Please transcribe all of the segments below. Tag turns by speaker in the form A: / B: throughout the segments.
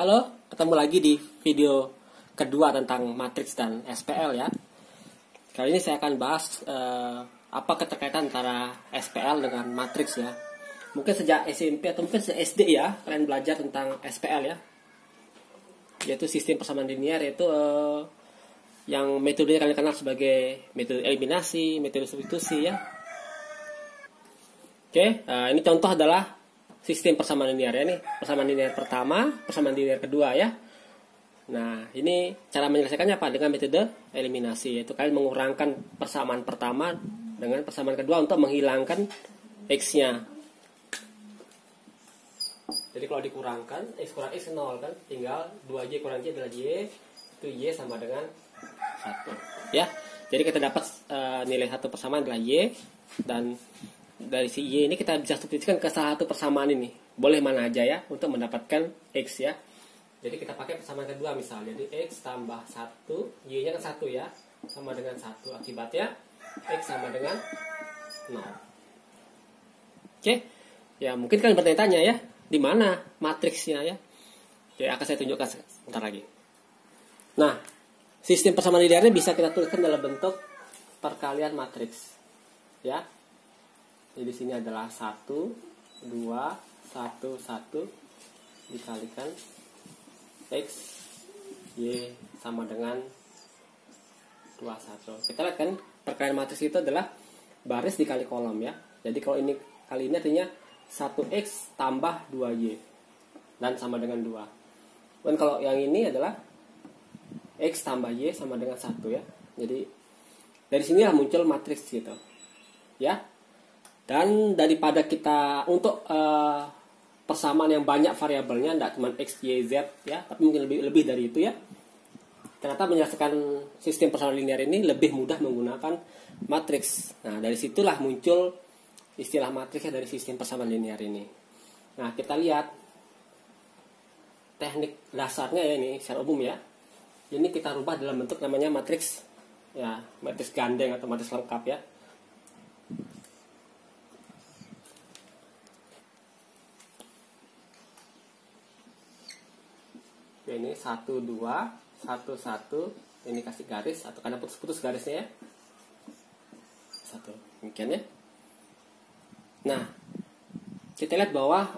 A: Halo, ketemu lagi di video kedua tentang matriks dan SPL ya. Kali ini saya akan bahas apa keterkaitan antara SPL dengan matriks ya. Mungkin sejak SMP atau mungkin sejak SD ya, kalian belajar tentang SPL ya. Yaitu sistem persamaan linear, yaitu yang metodenya kalian kenal sebagai metode eliminasi, metode substitusi ya. Oke, ini contoh adalah sistem persamaan linear ya nih, persamaan linear pertama, persamaan linear kedua ya. Nah, ini cara menyelesaikannya apa? Dengan metode eliminasi, yaitu kalian mengurangkan persamaan pertama dengan persamaan kedua untuk menghilangkan x-nya. Jadi kalau dikurangkan, x kurang x 0 kan, tinggal 2y kurang y adalah y, itu y sama dengan 1 ya. Jadi kita dapat nilai satu persamaan adalah y, dan dari si y ini kita bisa substitusikan ke salah satu persamaan ini. Boleh mana aja ya untuk mendapatkan x ya. Jadi kita pakai persamaan kedua misalnya. Jadi x tambah 1, y-nya kan 1 ya. Sama dengan 1. Akibatnya x sama dengan 0. Oke. Ya mungkin kalian bertanya-tanya ya, di mana matriksnya ya. Oke, akan saya tunjukkan sebentar lagi. Nah, sistem persamaan linearnya bisa kita tuliskan dalam bentuk perkalian matriks. Ya. Jadi di sini adalah 1, 2, 1, 1 dikalikan x, y sama dengan 2, 1. Kita lihat kan perkalian matriks itu adalah baris dikali kolom ya. Jadi kalau ini kali ini artinya 1x tambah 2y dan sama dengan 2. Dan kalau yang ini adalah x tambah y sama dengan 1 ya. Jadi dari sinilah muncul matriks gitu. Ya. Dan daripada kita untuk persamaan yang banyak variabelnya, tidak cuma x, y, z ya, tapi mungkin lebih dari itu ya. Ternyata menyelesaikan sistem persamaan linear ini lebih mudah menggunakan matriks. Nah, dari situlah muncul istilah matriksnya dari sistem persamaan linear ini. Nah, kita lihat teknik dasarnya ya ini secara umum ya. Ini kita rubah dalam bentuk namanya matriks ya, matriks gandeng atau matriks lengkap ya. Ini 1, 2, 1, 1. Ini kasih garis atau karena putus-putus garisnya ya. 1. Demikian ya. Nah, kita lihat bahwa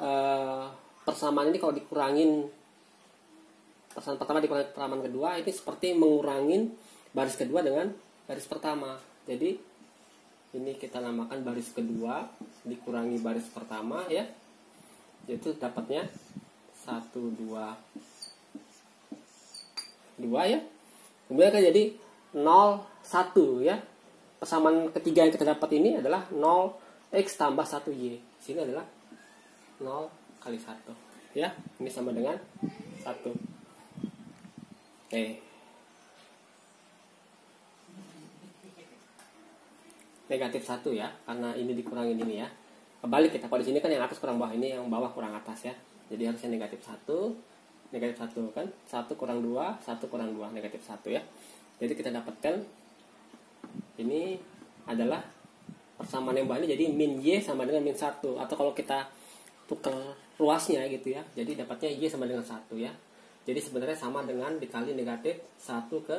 A: persamaan ini kalau dikurangin persamaan pertama dikurangi persamaan kedua, ini seperti mengurangin baris kedua dengan baris pertama. Jadi ini kita namakan baris kedua dikurangi baris pertama ya. Yaitu dapatnya 1, 2 ya. Kemudian akan jadi 0, 1 ya. Persamaan ketiga yang kita dapat ini adalah 0x tambah 1y. Sini adalah 0 kali 1 ya. Ini sama dengan 1. Oke. Negatif 1 ya, karena ini dikurangin ini ya. Kebalik kita, kalau di sini kan yang atas kurang bawah, ini yang bawah kurang atas ya. Jadi harusnya negatif 1. Negatif 1 kan, 1 kurang 2, 1 kurang 2, negatif 1 ya. Jadi kita dapatkan ini adalah persamaan yang banyak, jadi min y sama dengan min 1. Atau kalau kita tukar ruasnya gitu ya, jadi dapatnya y sama dengan 1 ya. Jadi sebenarnya sama dengan dikali negatif 1 ke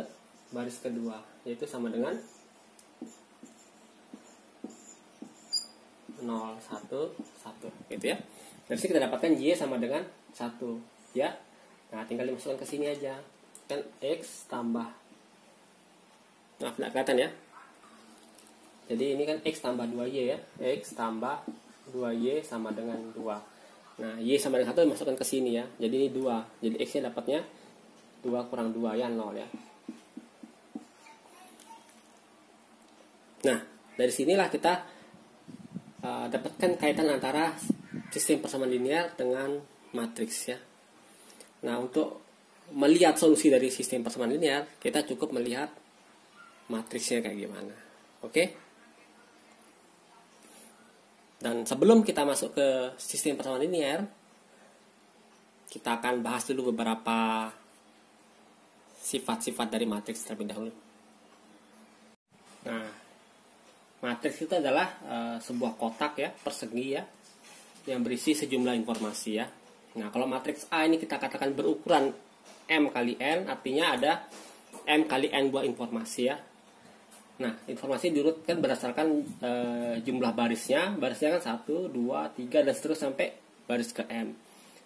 A: baris kedua, yaitu sama dengan 0, 1, 1 gitu ya. Dari sini kita dapatkan y sama dengan 1 ya. Nah, tinggal dimasukkan ke sini aja. Kan x tambah, maaf tidak kelihatan ya. Jadi ini kan x tambah 2y ya. X tambah 2y sama dengan 2. Nah, y sama dengan 1 dimasukkan ke sini ya. Jadi ini 2. Jadi x-nya dapatnya 2 kurang 2 ya, 0 ya. Nah, dari sinilah kita dapatkan kaitan antara sistem persamaan linear dengan matriks ya. Nah, untuk melihat solusi dari sistem persamaan linear, kita cukup melihat matriksnya kayak gimana. Oke? Dan sebelum kita masuk ke sistem persamaan linear, kita akan bahas dulu beberapa sifat-sifat dari matriks terlebih dahulu. Nah, matriks itu adalah sebuah kotak ya, persegi ya, yang berisi sejumlah informasi ya. Nah, kalau matriks A ini kita katakan berukuran M kali N, artinya ada M kali N buah informasi ya. Nah, informasi diurutkan berdasarkan jumlah barisnya. Barisnya kan 1, 2, 3, dan seterusnya sampai baris ke M.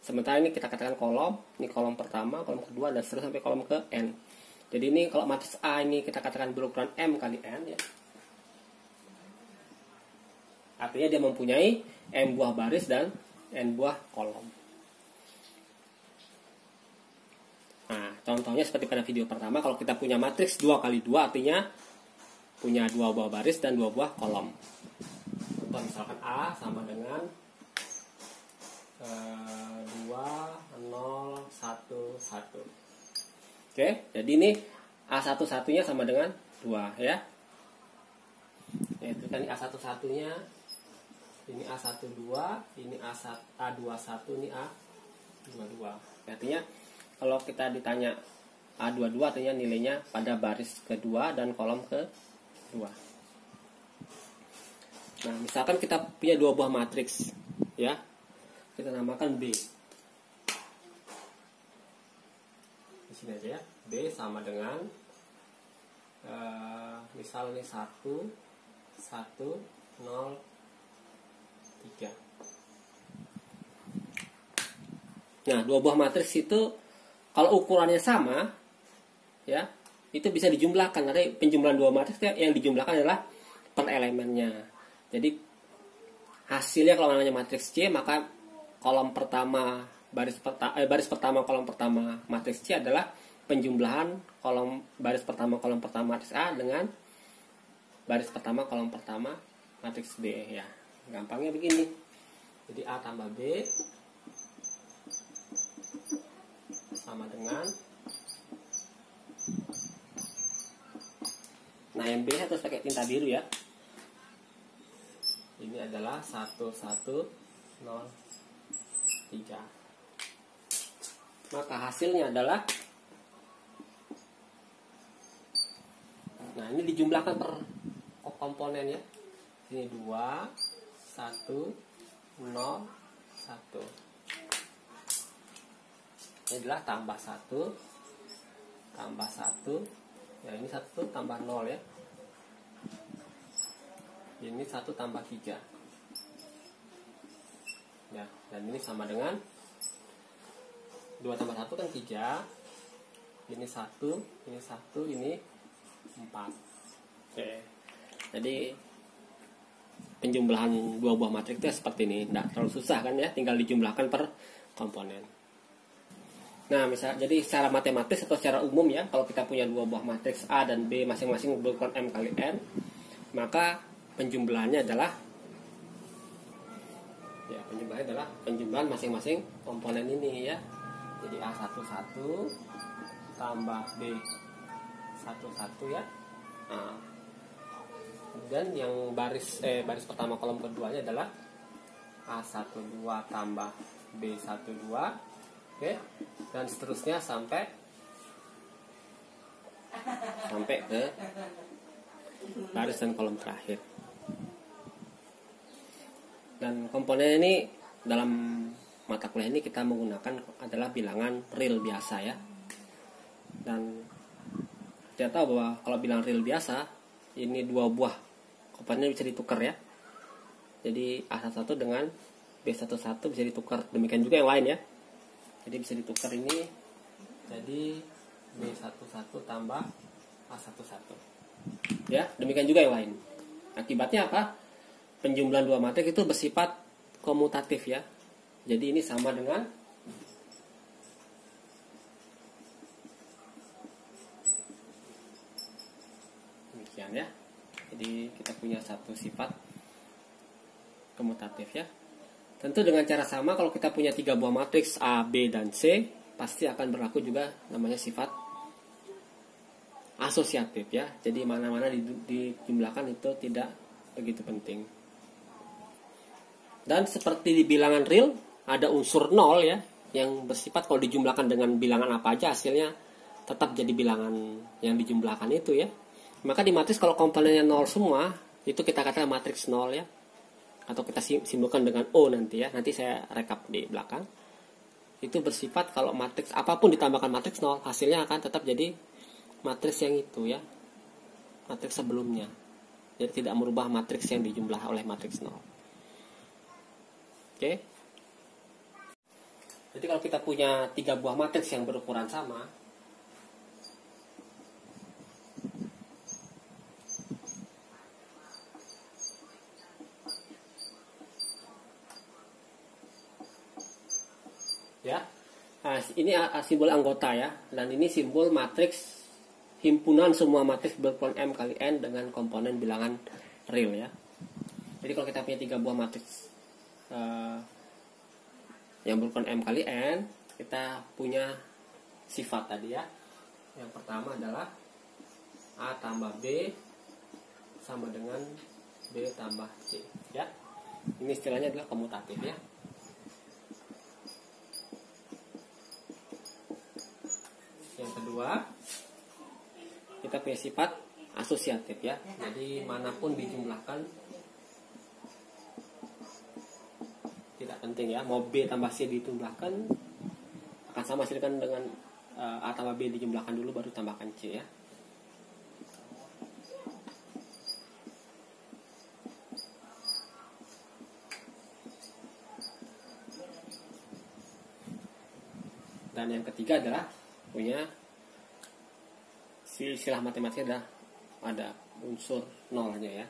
A: Sementara ini kita katakan kolom. Ini kolom pertama, kolom kedua, dan seterusnya sampai kolom ke N. Jadi ini kalau matriks A ini kita katakan berukuran M kali N ya. Artinya dia mempunyai M buah baris dan N buah kolom. Nah, contohnya seperti pada video pertama, kalau kita punya matriks 2 kali 2 artinya punya 2 buah baris dan 2 buah kolom. Contoh misalkan A sama dengan 2, 0, 1, 1. Oke, jadi ini A1 satunya sama dengan 2 ya. Itu kan A1 satunya, ini A12, ini A21, ini A22. Artinya kalau kita ditanya A22 artinya nilainya pada baris kedua dan kolom kedua. Nah, misalkan kita punya 2 buah matriks ya. Kita namakan B. Di sini aja ya. B sama dengan misalnya 1, 1, 0, 3. Nah, 2 buah matriks itu kalau ukurannya sama ya, itu bisa dijumlahkan. Karena penjumlahan 2 matriks yang dijumlahkan adalah per elemennya. Jadi hasilnya kalau namanya matriks C, maka kolom pertama baris pertama kolom pertama matriks C adalah penjumlahan baris pertama kolom pertama matriks A dengan baris pertama kolom pertama matriks B ya. Gampangnya begini. Jadi A tambah B sama dengan, nah yang B harus pakai tinta biru ya. Ini adalah 1, 1, 0, 3. Maka hasilnya adalah, nah ini dijumlahkan per komponen ya. Ini 2, 1, 0, 1. Ini adalah tambah 1, tambah 1. Ya, ini 1 tambah 0 ya. Ini 1 tambah 3. Ya, dan ini sama dengan 2 tambah 1 kan 3. Ini 1, ini 1, ini 4. Oke. Jadi penjumlahan 2 buah matriks itu seperti ini. Tidak terlalu susah kan ya, tinggal dijumlahkan per komponen. Nah, jadi secara matematis atau secara umum ya, kalau kita punya 2 buah matriks A dan B masing-masing berukuran M kali N, maka penjumlahannya adalah penjumlahan masing-masing komponen ini ya. Jadi A11 tambah B11 ya. Nah, kemudian yang baris pertama kolom keduanya adalah A12 tambah B12. Oke. Dan seterusnya sampai ke baris dan kolom terakhir. Dan komponen ini dalam mata kuliah ini kita menggunakan adalah bilangan real biasa ya. Dan kita tahu bahwa kalau bilangan real biasa ini 2 buah komponen bisa ditukar ya. Jadi A11 dengan B11 bisa ditukar. Demikian juga yang lain ya. Jadi bisa ditukar ini jadi B11 tambah A11. Ya, demikian juga yang lain. Akibatnya apa? Penjumlahan 2 matriks itu bersifat komutatif ya. Jadi ini sama dengan demikian ya. Jadi kita punya satu sifat komutatif ya. Tentu dengan cara sama kalau kita punya 3 buah matriks A, B, dan C, pasti akan berlaku juga namanya sifat asosiatif ya. Jadi mana-mana dijumlahkan itu tidak begitu penting. Dan seperti di bilangan real ada unsur 0 ya, yang bersifat kalau dijumlahkan dengan bilangan apa aja hasilnya tetap jadi bilangan yang dijumlahkan itu ya. Maka di matriks kalau komponennya 0 semua, itu kita katakan matriks 0 ya. Atau kita simbolkan dengan O nanti ya. Nanti saya rekap di belakang. itu bersifat kalau matriks apapun ditambahkan matriks 0, hasilnya akan tetap jadi matriks yang itu ya, matriks sebelumnya. Jadi tidak merubah matriks yang dijumlah oleh matriks 0. Oke. Jadi kalau kita punya 3 buah matriks yang berukuran sama, ya. Nah, ini simbol anggota ya, dan ini simbol matriks himpunan semua matriks berukuran M kali N dengan komponen bilangan real ya. Jadi kalau kita punya 3 buah matriks yang berukuran M kali N, kita punya sifat tadi ya. Yang pertama adalah A tambah B sama dengan B tambah C ya. Ini istilahnya adalah komutatif ya. Yang kedua, kita punya sifat asosiatif ya. Jadi manapun dijumlahkan tidak penting ya. Mau B tambah C dijumlahkan akan sama hasilkan dengan A tambah B dijumlahkan dulu baru tambahkan C ya. Dan yang ketiga adalah punya istilah matematika ada unsur nolnya ya.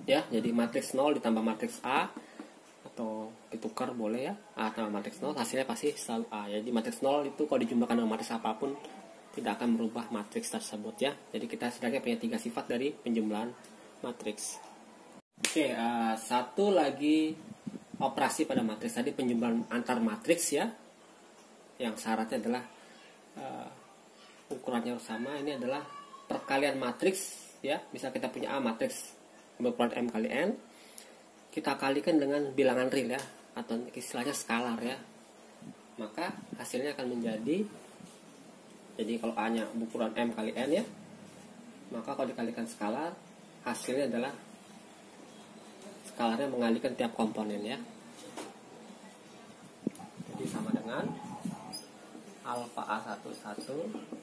A: Ya, jadi matriks 0 ditambah matriks A atau ditukar boleh ya. A tambah matriks 0 hasilnya pasti selalu A. Jadi matriks 0 itu kalau dijumlahkan dengan matriks apapun tidak akan merubah matriks tersebut ya. Jadi kita setidaknya punya 3 sifat dari penjumlahan matriks. Oke, satu lagi operasi pada matriks tadi penjumlahan antar matriks ya. Yang syaratnya adalah ukurannya sama. Ini adalah perkalian matriks ya. Misal kita punya A matriks berukuran M kali N, kita kalikan dengan bilangan real ya, atau istilahnya skalar ya. Maka hasilnya akan menjadi, jadi kalau A-nya ukuran M kali N ya, maka kalau dikalikan skalar, hasilnya adalah skalarnya mengalihkan tiap komponen ya. Jadi sama dengan alfa A11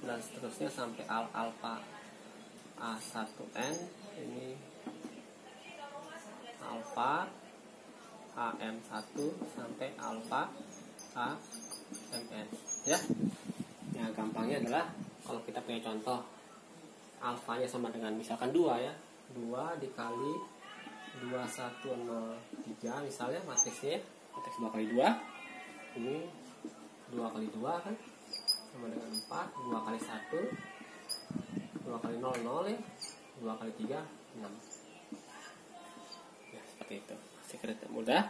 A: dan seterusnya sampai alfa A1N. Ini alfa AM1 sampai alfa AMN ya. Ya gampangnya adalah kalau kita punya contoh alfanya sama dengan misalkan 2 ya, 2 dikali 2103 misalnya matriksnya, matriks 2 kali 2 ini 2 kali 2 kan sama dengan 4, 2 kali 1 2 kali 0 0 ya, 2 kali 3 6 ya, seperti itu. Sekiranya mudah.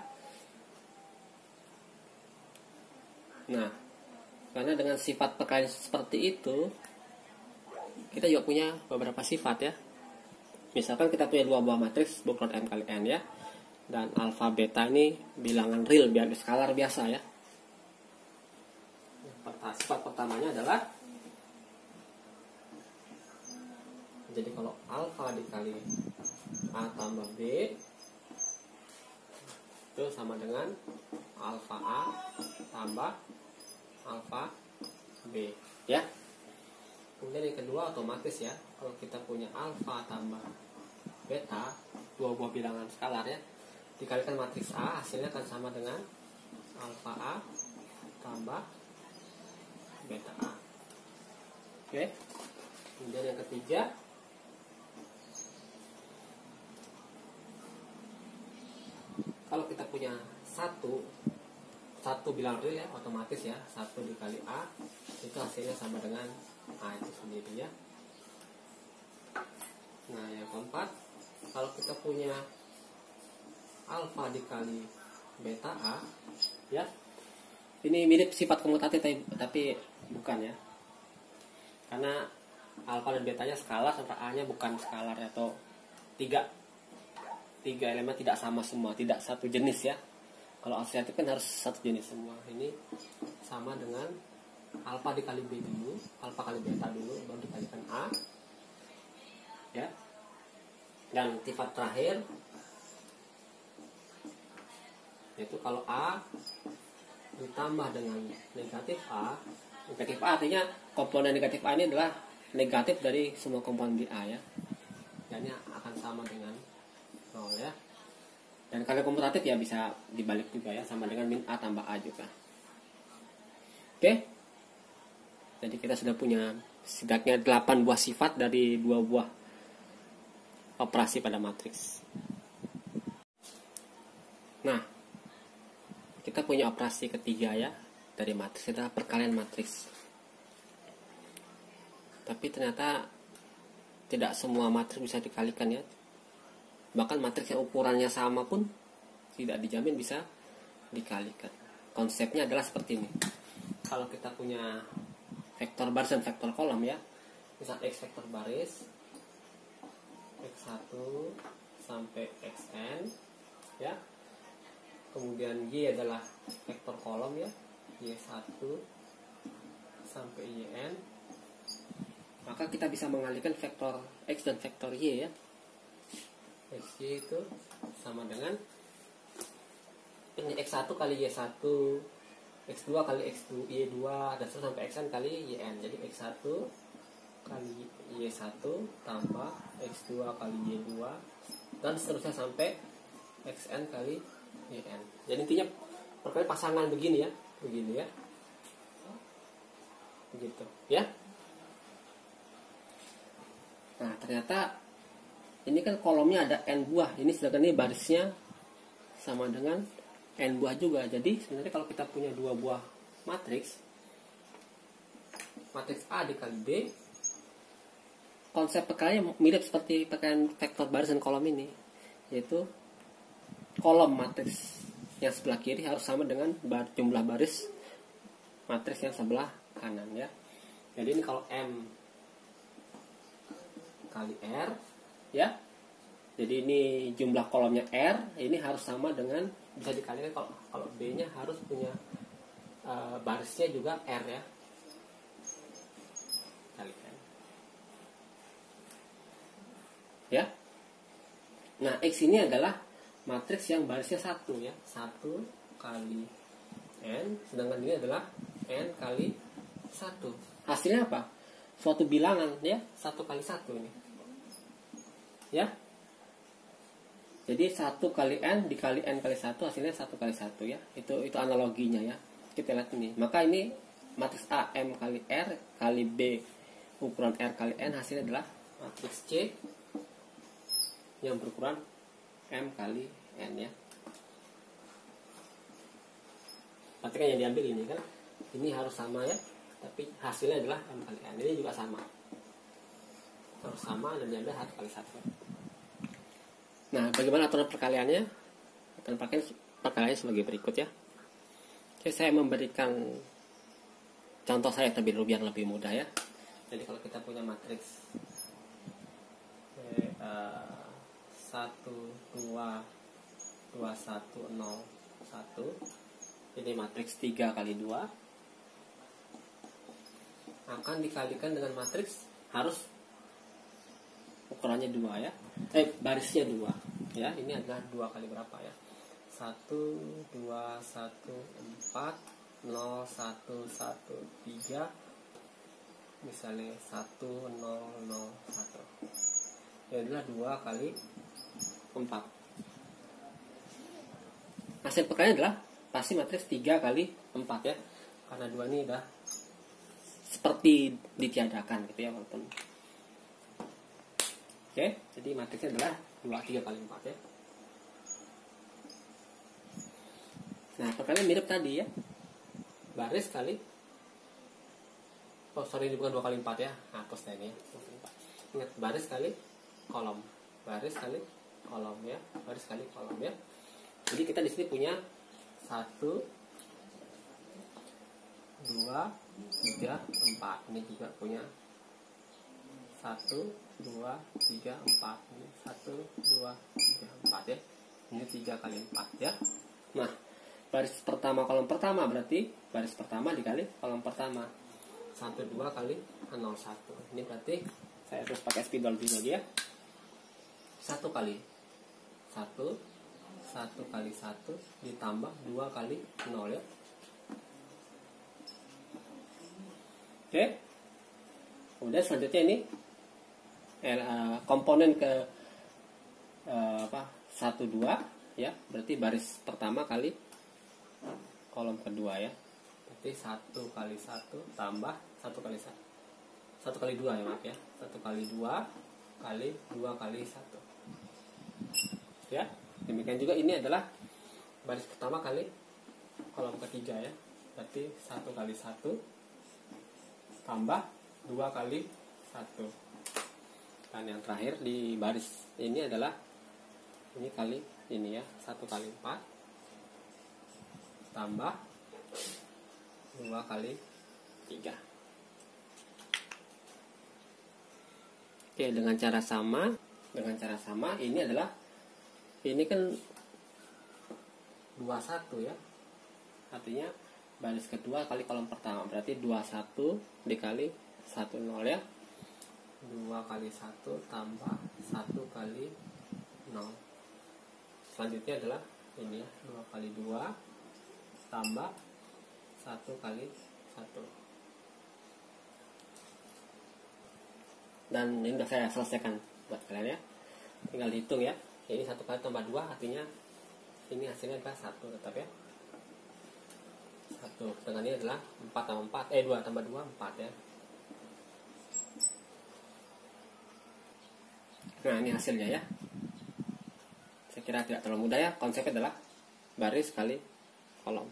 A: Nah, karena dengan sifat perkalian seperti itu, kita juga punya beberapa sifat ya. Misalkan kita punya 2 buah matriks berukuran M kali N ya, dan alfa beta ini bilangan real biar skalar biasa ya. Sifat pertamanya adalah, jadi kalau alfa dikali A tambah B itu sama dengan alfa A tambah alfa B ya. Kemudian yang kedua otomatis ya, kalau kita punya alfa tambah beta, 2 buah bilangan skalar ya, dikalikan matriks A hasilnya akan sama dengan alfa A tambah beta A. Oke. Kemudian yang ketiga, kalau kita punya satu bilangan real ya, otomatis ya 1 dikali A itu hasilnya sama dengan A itu sendiri ya. Nah yang keempat, kalau kita punya alfa dikali beta A ya, ini mirip sifat komutatif tapi bukan ya, karena alfa dan betanya skalar sementara A nya bukan skalar atau tiga elemen tidak sama semua, tidak satu jenis ya. Kalau asosiatif kan harus satu jenis semua. Ini sama dengan alfa dikali B dulu, alfa kali beta dulu, baru dikalikan A, ya. Dan sifat terakhir yaitu kalau A ditambah dengan negatif A artinya komponen negatif A ini adalah negatif dari semua komponen di A, ya. Dan ini akan sama dengan 0, ya. Dan kalau komutatif ya bisa dibalik juga, ya, sama dengan min A tambah A juga. Oke. Jadi kita sudah punya setidaknya 8 buah sifat dari 2 buah operasi pada matriks. Nah, kita punya operasi ketiga, ya, dari matriks, adalah perkalian matriks. Tapi ternyata tidak semua matriks bisa dikalikan, ya. Bahkan matriks yang ukurannya sama pun tidak dijamin bisa dikalikan. Konsepnya adalah seperti ini. Kalau kita punya vektor baris dan vektor kolom, ya, misal X vektor baris X1 sampai Xn, ya. Kemudian Y adalah vektor kolom, ya, Y1 sampai Yn. Maka kita bisa mengalihkan vektor X dan vektor Y, ya. Xy itu sama dengan ini X1 kali Y1, X2 kali X2, Y2, dan seterusnya sampai Xn kali Yn. Jadi X1 kali Y1 tambah X2 kali Y2, dan seterusnya sampai Xn kali Yn. Jadi intinya perkalian pasangan begini, ya. Begini, ya. Begitu, ya. Nah, ternyata ini kan kolomnya ada n buah. Ini sedangkan ini barisnya sama dengan n buah juga. Jadi sebenarnya kalau kita punya 2 buah matriks, matriks A dikali B, konsep perkaliannya mirip seperti perkalian vektor baris dan kolom ini, yaitu kolom matriks yang sebelah kiri harus sama dengan jumlah baris matriks yang sebelah kanan, ya. Jadi ini kalau M kali R, ya. Jadi ini jumlah kolomnya R, ini harus sama dengan, bisa dikalikan kalau B-nya harus punya barisnya juga R, ya. Kalikan. Ya. Nah, X ini adalah matriks yang barisnya 1, ya. 1 kali N, sedangkan ini adalah N kali 1. Hasilnya apa? Suatu bilangan, ya, 1 kali 1 ini, ya. Jadi 1 kali N dikali N kali 1 hasilnya 1 kali 1, ya. Itu analoginya, ya. Kita lihat ini. Maka ini matriks A M kali R kali B ukuran R kali N, hasilnya adalah matriks C yang berukuran M kali N, ya. Berarti kan yang diambil ini kan, ini harus sama, ya. Tapi hasilnya adalah M kali N. Ini juga sama. Harus sama dan diambil 1 kali 1. Nah, bagaimana aturan perkaliannya? Aturan perkaliannya sebagai berikut, ya. Oke, saya memberikan contoh saya terlebih dahulu biar lebih mudah, ya. Jadi kalau kita punya matriks 1, 2, 2, 1, 0, 1. Ini matriks 3 kali 2 akan dikalikan dengan matriks harus ukurannya 2, ya. Barisnya 2, ya. Ini adalah 2 kali berapa, ya? 1, 2, 1, 4, 0, 1, 1, 3. Misalnya 1, 0, 0, 1. Ini adalah 2 kali 4. Hasil perkalian adalah pasti matriks 3 kali 4, ya. Karena 2 ini udah seperti ditiadakan, gitu, ya, walaupun. Oke, jadi matriksnya adalah 2, 3 kali 4, ya. Nah, perkalian mirip tadi, ya. Baris kali, ini bukan 2 kali 4, ya. Hapus tadi, ya. Ingat, baris kali kolom, baris kali kolom, ya. Baris kali kolom, ya. Jadi kita di sini punya 1, 2, 3, 4. Ini juga punya 1, 2, 3, 4. Ini 1, 2, 3, 4, ya. Ini 3 kali 4, ya. Nah, baris pertama kolom pertama, berarti baris pertama dikali kolom pertama. 12 kali 01. Ini berarti saya terus pakai spidol dulu aja ya. 1 kali 1 kali 1 ditambah 2 kali 0 ya. Oke. Kemudian selanjutnya ini komponen ke 1 2 ya, berarti baris pertama kali kolom kedua ya. Berarti 1 kali 1 tambah 1 kali 1 kali 2 ya, maaf ya. 1 kali 2 kali 2 kali 1 ya. Demikian juga ini adalah baris pertama kali kolom ketiga ya. Berarti 1 kali 1 tambah 2 kali 1. Dan yang terakhir di baris ini adalah ini kali ini ya, 1 kali 4 tambah 2 kali 3. Oke, dengan cara sama ini adalah, ini kan 21 ya, artinya baris kedua kali kolom pertama, berarti 21 dikali 10 ya. 2 kali 1 tambah 1 kali 0. Selanjutnya adalah ini ya, 2 kali 2 tambah 1 kali 1. Dan ini sudah saya selesaikan buat kalian ya. Tinggal dihitung ya. Ini 1 kali tambah 2 artinya ini hasilnya adalah 1 tetap ya. 1. Dengan ini adalah 4 tambah 4, 2 tambah 2, 4 ya. Nah, ini hasilnya ya. Saya kira tidak terlalu mudah ya. Konsepnya adalah baris kali kolom.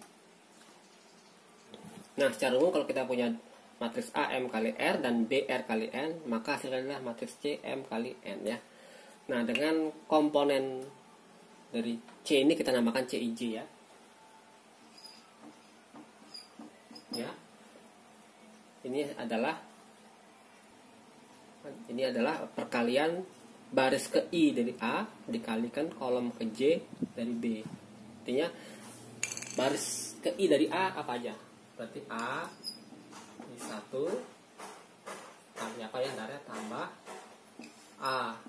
A: Nah, secara umum kalau kita punya matriks A M kali R dan B R kali N, maka hasilnya adalah matriks C M kali N ya. Nah, dengan komponen dari C ini kita namakan CIJ ya. Ya. Ini adalah perkalian baris ke I dari A dikalikan kolom ke J dari B. Artinya baris ke I dari A apa aja? Berarti A I1 kali apa ya, darah tambah A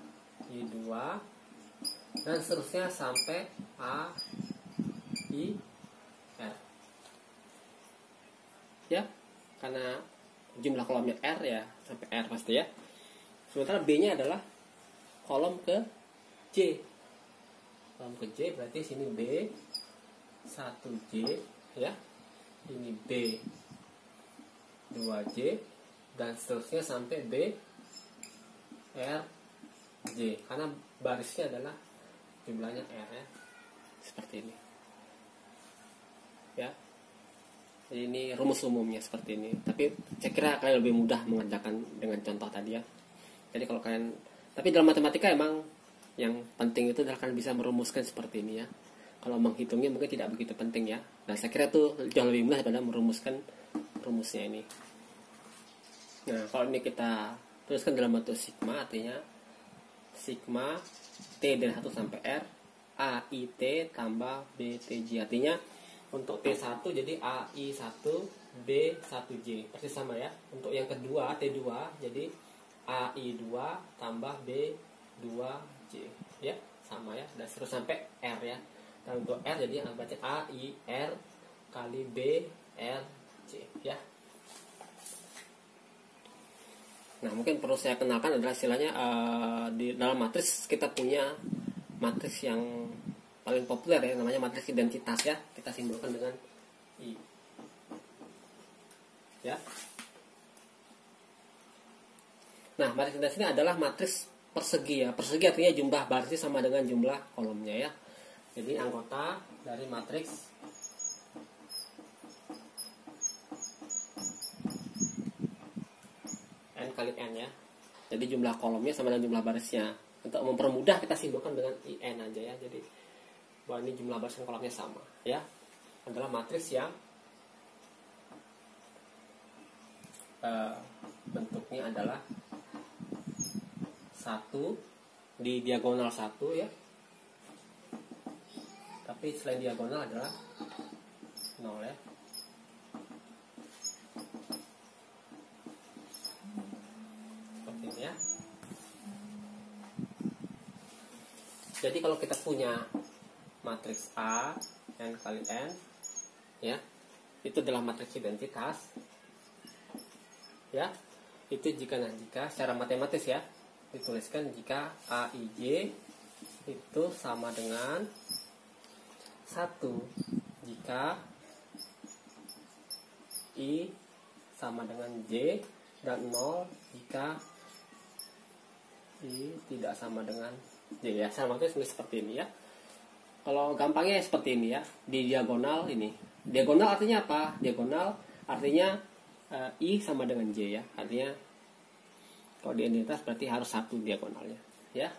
A: I2 dan seterusnya sampai A I R ya, karena jumlah kolomnya R ya, sampai R pasti ya. Sementara B nya adalah kolom ke J. Kolom ke J berarti sini B 1J ya, ini B 2J dan seterusnya sampai B R J, karena barisnya adalah jumlahnya R ya, seperti ini ya. Jadi ini rumus umumnya seperti ini, tapi saya kira kalian lebih mudah mengerjakan dengan contoh tadi ya. Jadi kalau kalian, tapi dalam matematika emang yang penting itu adalah kalian bisa merumuskan seperti ini ya. Kalau menghitungnya mungkin tidak begitu penting ya. Nah, saya kira itu jauh lebih mudah daripada merumuskan rumusnya ini. Nah, kalau ini kita tuliskan dalam bentuk sigma, artinya sigma T dari 1 sampai R AIT tambah BTJ. Artinya untuk T1 jadi AI1 B1J, persis sama ya. Untuk yang kedua T2 jadi AI2 tambah B2J ya, sama ya, dan terus sampai R ya. Dan untuk R jadi baca AIR kali BRJ ya. Nah, mungkin perlu saya kenalkan adalah istilahnya di dalam matriks kita punya matriks yang paling populer ya, namanya matriks identitas ya. Kita simbolkan dengan I ya. Nah, matriks identitas ini adalah matriks persegi ya. Persegi artinya jumlah barisnya sama dengan jumlah kolomnya ya. Jadi anggota dari matriks N kali N ya. Jadi jumlah kolomnya sama dengan jumlah barisnya. Untuk mempermudah kita simbolkan dengan IN aja ya. Jadi bahwa ini jumlah baris dan kolomnya sama ya. Adalah matriks yang bentuknya adalah 1 di diagonal 1 ya. Tapi selain diagonal adalah 0 ya. Seperti ini ya. Jadi kalau kita punya matriks A n kali n ya, itu adalah matriks identitas ya. Itu jika secara matematis ya dituliskan jika A I J itu sama dengan 1 jika I sama dengan J, dan 0 jika I tidak sama dengan J ya. Secara matematis seperti ini ya. Kalau gampangnya seperti ini ya, di diagonal ini. Diagonal artinya apa? Diagonal artinya I sama dengan J ya. Artinya kalau di identitas berarti harus 1 diagonalnya ya.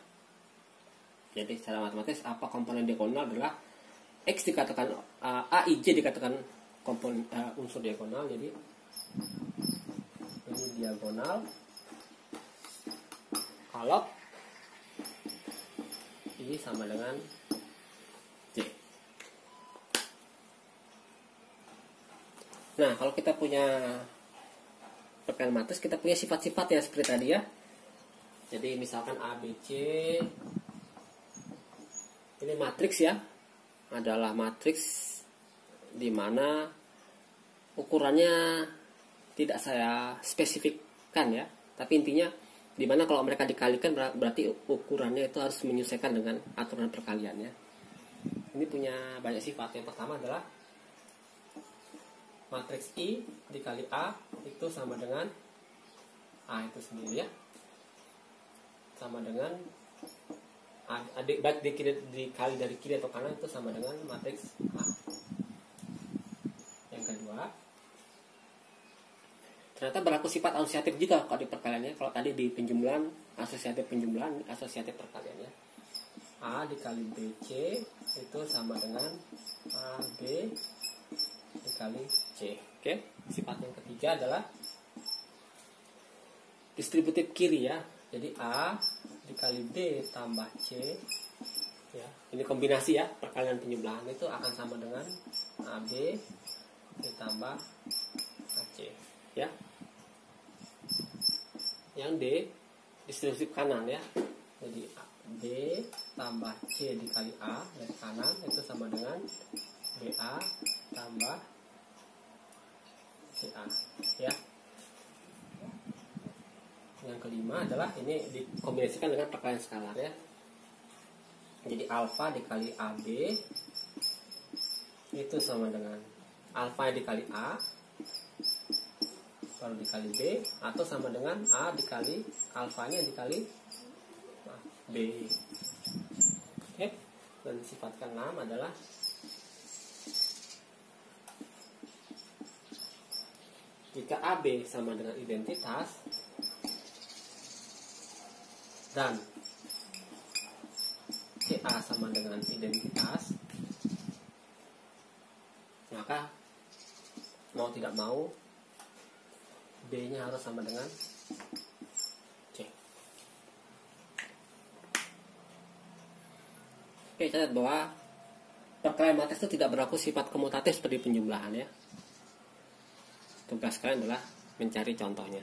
A: Jadi secara matematis apa komponen diagonal adalah X dikatakan A, I, J dikatakan komponen unsur diagonal. Jadi ini diagonal kalau I sama dengan J. Nah, kalau kita punya perkalian matriks, kita punya sifat-sifatnya seperti tadi ya. Jadi misalkan A, B, C ini matriks ya, adalah matriks di mana ukurannya tidak saya spesifikkan ya, tapi intinya di mana kalau mereka dikalikan berarti ukurannya itu harus menyesuaikan dengan aturan perkaliannya. Ini punya banyak sifat. Yang pertama adalah matriks I dikali A itu sama dengan A itu sendiri ya, sama dengan baik dikali dari kiri atau kanan itu sama dengan matriks A. Yang kedua, ternyata berlaku sifat asosiatif juga kalau di perkaliannya. Kalau tadi di penjumlahan asosiatif perkaliannya. A dikali BC itu sama dengan AB dikali C. Oke, sifat yang ketiga adalah distributif kiri ya. Jadi A dikali B tambah C ya. Ini kombinasi ya, perkalian penjumlahan itu akan sama dengan AB ditambah AC ya. Yang D distributif kanan ya. Jadi B tambah C dikali A dari kanan itu sama dengan BA tambah CA ya. Yang kelima adalah ini dikombinasikan dengan perkalian skalar ya. Jadi alfa dikali AB itu sama dengan alfa dikali A baru dikali B, atau sama dengan A dikali alfanya dikali B. Oke. Dan sifat ke-6 adalah jika AB sama dengan identitas dan CA sama dengan identitas, maka mau tidak mau B-nya harus sama dengan C. Oke, catat bahwa perkalian matriks itu tidak berlaku sifat komutatif seperti penjumlahan ya. Tugas kalian adalah mencari contohnya.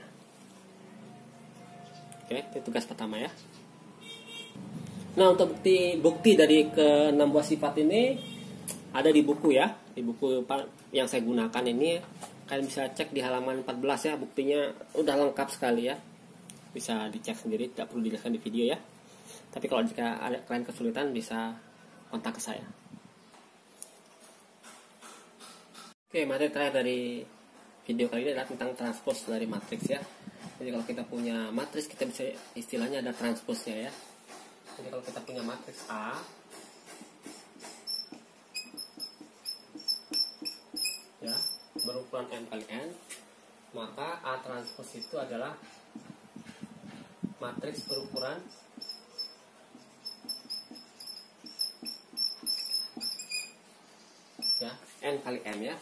A: Oke, itu tugas pertama ya. Nah, untuk bukti dari ke-6 buah sifat ini ada di buku ya. Di buku yang saya gunakan ini kalian bisa cek di halaman 14 ya. Buktinya udah lengkap sekali ya. Bisa dicek sendiri, tidak perlu dijelaskan di video ya. Tapi kalau jika ada kalian kesulitan bisa kontak ke saya. Oke, materi terakhir dari video kali ini adalah tentang transpose dari matriks ya. Jadi kalau kita punya matriks, kita bisa istilahnya ada transposnya ya. Jadi kalau kita punya matriks A ya, berukuran M kali N, maka A transpos itu adalah matriks berukuran ya N kali M ya.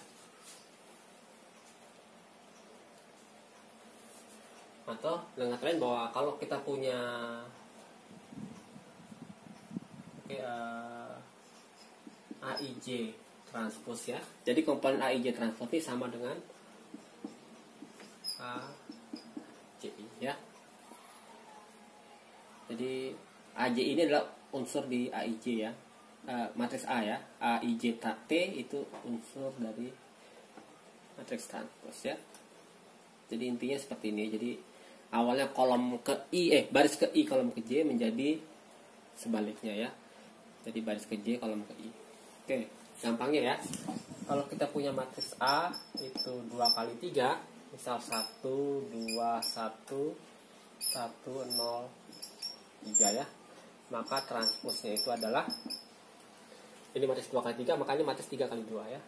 A: Atau dengan kata lain bahwa kalau kita punya AIJ transpose ya. Jadi komponen AIJ transpose ini sama dengan AJI ya. Jadi AJ ini adalah unsur di AIJ ya, matriks A ya. AIJ T itu unsur dari matriks transpose ya. Jadi intinya seperti ini. Jadi awalnya kolom ke I, baris ke I, kolom ke J, menjadi sebaliknya ya. Jadi baris ke J, kolom ke I. Oke, gampangnya ya. Kalau kita punya matriks A itu 2 kali 3, misal 1, 2, 1, 1, 0, 3 ya. Maka transposnya itu adalah, ini matriks 2 kali 3, makanya matriks 3 kali 2 ya.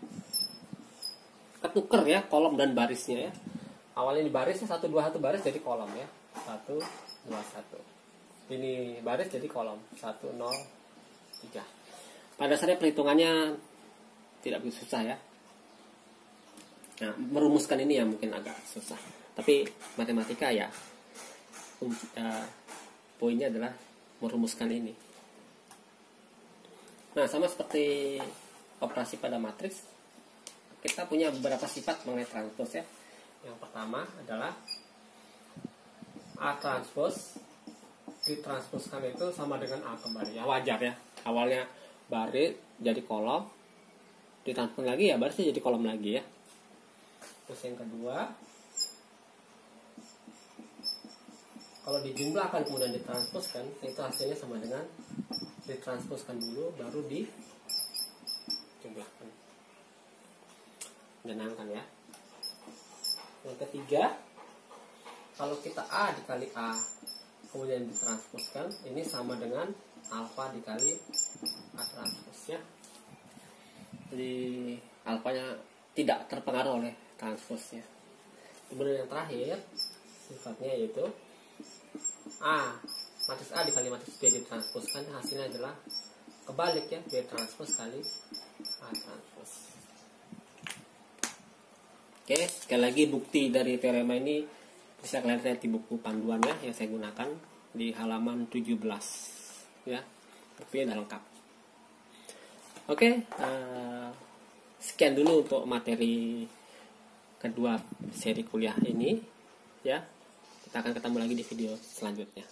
A: Ketuker ya kolom dan barisnya ya. Awalnya di barisnya 1, 2, 1 baris jadi kolom ya. 1, 2, 1. Ini baris jadi kolom 1, 0, 3. Pada dasarnya perhitungannya tidak begitu susah ya. Nah, merumuskan ini ya mungkin agak susah. Tapi matematika ya, poinnya adalah merumuskan ini. Nah, sama seperti operasi pada matriks, kita punya beberapa sifat mengenai transpose ya. Yang pertama adalah A transpose ditransposkan itu sama dengan A kembali ya, wajar ya. Awalnya baris jadi kolom, ditranspos lagi ya barisnya jadi kolom lagi ya. Terus yang kedua, kalau dijumlahkan kemudian ditransposkan, itu hasilnya sama dengan ditransposkan dulu baru dijumlahkan. Menyenangkan ya. Yang ketiga, kalau kita A dikali A kemudian ditransposkan, ini sama dengan alfa dikali A transpos ya. Jadi alfanya tidak terpengaruh oleh transposnya. Kemudian yang terakhir sifatnya yaitu matriks A dikali matriks B ditransposkan, hasilnya adalah kebalik ya, B transpos kali A transpos. Oke, sekali lagi bukti dari teorema ini bisa kalian lihat di buku panduan ya yang saya gunakan di halaman 17 ya. Buktinya udah lengkap. Oke, sekian dulu untuk materi kedua seri kuliah ini ya. Kita akan ketemu lagi di video selanjutnya.